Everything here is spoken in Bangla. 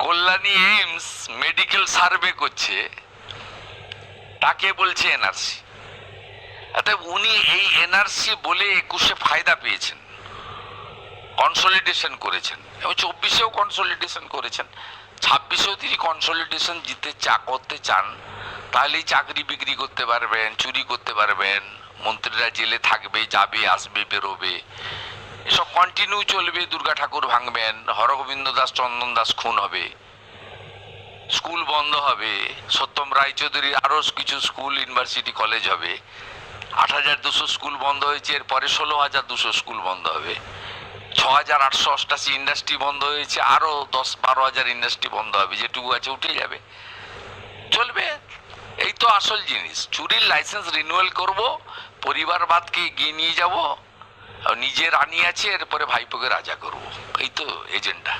কল্যাণী এইমস মেডিকেল সার্ভে করছে, তাকে বলছে এনআরসি। অর্থাৎ উনি এই এনআরসি বলে 21-এ ফায়দা পেয়েছেন, কনসলিডেশন করেছেন, এবং 24-এও কনসলিডেশন করেছেন, 26-এও তিনি কনসলিডেশন করতে চান। তাহলেই চাকরি বিক্রি করতে পারবেন, চুরি করতে পারবেন, মন্ত্রীরা জেলে থাকবে, যাবে আসবে বেরোবে, এসব কন্টিনিউ চলবে। দুর্গা ঠাকুর ভাঙবেন, হরগোবিন্দ দাস চন্দন দাস খুন হবে, স্কুল বন্ধ হবে, সত্যম রায়চৌধুরীর আরও কিছু স্কুল ইউনিভার্সিটি কলেজ হবে। 8,200 স্কুল বন্ধ হয়েছে, এরপরে 16,200 স্কুল বন্ধ হবে। 6,888 ইন্ডাস্ট্রি বন্ধ হয়েছে, আরও 10-12,000 ইন্ডাস্ট্রি বন্ধ হবে, যেটুকু আছে উঠে যাবে, চলবে। এই তো আসল জিনিস। চুরির লাইসেন্স রিনিউয়াল করব, পরিবারবাদকে এগিয়ে নিয়ে যাব, নিজে রানী আছে, এরপরে ভাইপোকে রাজা করব, এই তো এজেন্ডা।